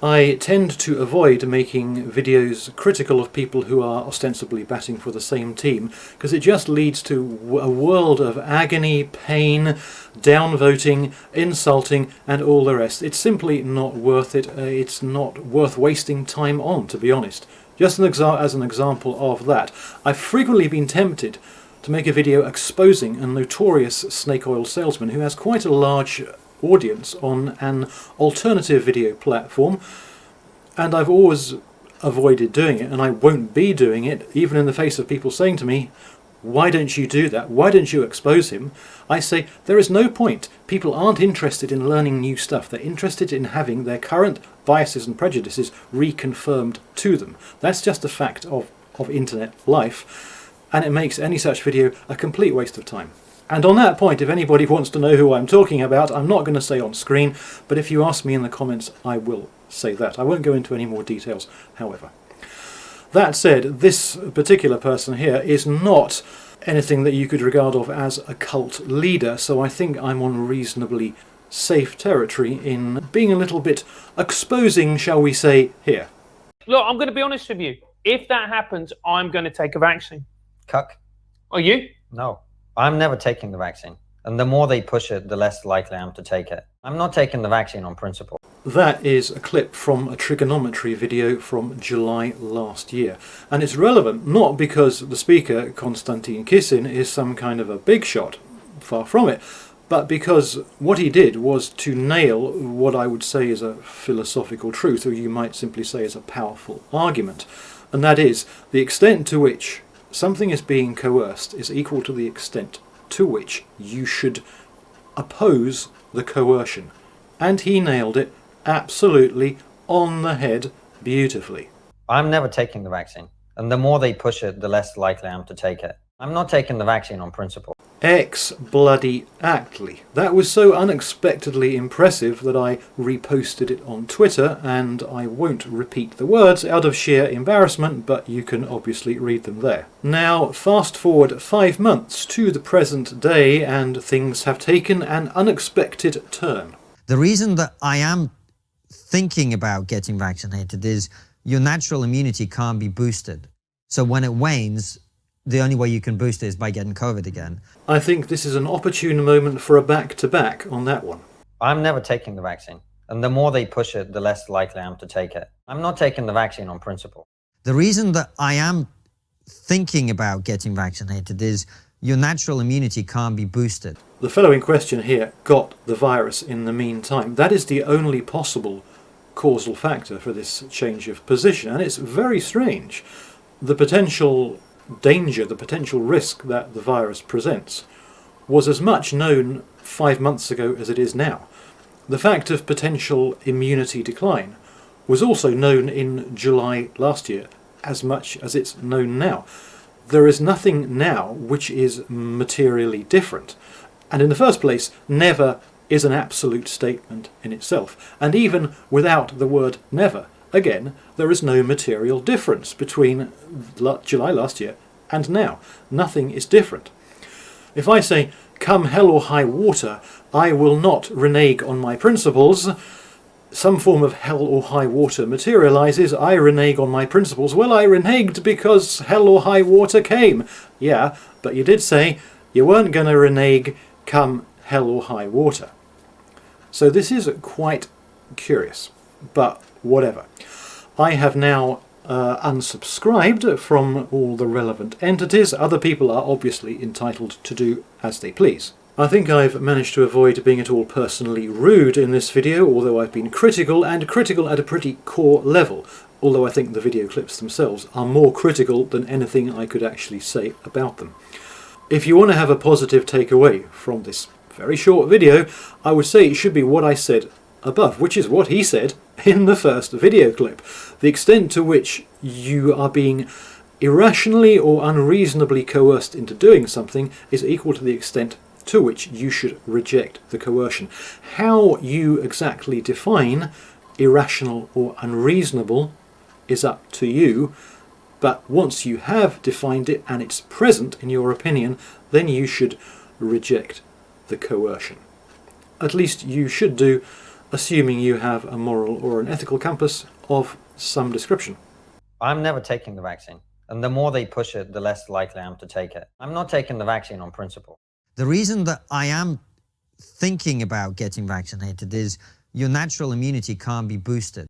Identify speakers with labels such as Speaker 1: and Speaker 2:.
Speaker 1: I tend to avoid making videos critical of people who are ostensibly batting for the same team, because it just leads to a world of agony, pain, downvoting, insulting and all the rest. It's simply not worth it. It's not worth wasting time on, to be honest. Just as an example of that, I've frequently been tempted to make a video exposing a notorious snake oil salesman who has quite a large audience on an alternative video platform, and I've always avoided doing it, and I won't be doing it, even in the face of people saying to me, why don't you do that? Why don't you expose him? I say, there is no point. People aren't interested in learning new stuff. They're interested in having their current biases and prejudices reconfirmed to them. That's just a fact of internet life, and it makes any such video a complete waste of time. And on that point, if anybody wants to know who I'm talking about, I'm not going to say on screen, but if you ask me in the comments, I will say that. I won't go into any more details, however. That said, this particular person here is not anything that you could regard of as a cult leader, so I think I'm on reasonably safe territory in being a little bit exposing, shall we say, here.
Speaker 2: Look, I'm going to be honest with you. If that happens, I'm going to take a vaccine.
Speaker 3: Cuck?
Speaker 2: Are you?
Speaker 3: No. I'm never taking the vaccine. And the more they push it, the less likely I am to take it. I'm not taking the vaccine on principle.
Speaker 1: That is a clip from a trigonometry video from July last year. And it's relevant not because the speaker, Konstantin Kissin, is some kind of a big shot, far from it, but because what he did was to nail what I would say is a philosophical truth, or you might simply say is a powerful argument. And that is, the extent to which something is being coerced is equal to the extent to which you should oppose the coercion. And he nailed it absolutely on the head beautifully.
Speaker 3: I'm never taking the vaccine. And the more they push it, the less likely I am to take it. I'm not taking the vaccine on principle.
Speaker 1: Bloody-actly. That was so unexpectedly impressive that I reposted it on Twitter, and I won't repeat the words out of sheer embarrassment, but you can obviously read them there. Now, fast forward 5 months to the present day, and things have taken an unexpected turn.
Speaker 4: The reason that I am thinking about getting vaccinated is your natural immunity can't be boosted. So when it wanes, the only way you can boost it is by getting COVID again.
Speaker 1: I think this is an opportune moment for a back-to-back on that one.
Speaker 3: I'm never taking the vaccine. And the more they push it, the less likely I am to take it. I'm not taking the vaccine on principle.
Speaker 4: The reason that I am thinking about getting vaccinated is your natural immunity can't be boosted.
Speaker 1: The fellow in question here got the virus in the meantime. That is the only possible causal factor for this change of position, and it's very strange. The potential danger, the potential risk that the virus presents was as much known 5 months ago as it is now. The fact of potential immunity decline was also known in July last year as much as it's known now. There is nothing now which is materially different. And in the first place, never is an absolute statement in itself. And even without the word never, again, there is no material difference between July last year and now. Nothing is different. If I say, come hell or high water, I will not renege on my principles, some form of hell or high water materializes, I renege on my principles. Well, I reneged because hell or high water came. Yeah, but you did say you weren't going to renege come hell or high water. So this is quite curious, but whatever. I have now unsubscribed from all the relevant entities. Other people are obviously entitled to do as they please. I think I've managed to avoid being at all personally rude in this video, although I've been critical, and critical at a pretty core level, although I think the video clips themselves are more critical than anything I could actually say about them. If you want to have a positive takeaway from this very short video, I would say it should be what I said above, which is what he said in the first video clip. The extent to which you are being irrationally or unreasonably coerced into doing something is equal to the extent to which you should reject the coercion. How you exactly define irrational or unreasonable is up to you, but once you have defined it and it's present in your opinion, then you should reject the coercion. At least you should do assuming you have a moral or an ethical compass of some description.
Speaker 3: I'm never taking the vaccine. And the more they push it, the less likely I am to take it. I'm not taking the vaccine on principle.
Speaker 4: The reason that I am thinking about getting vaccinated is your natural immunity can't be boosted.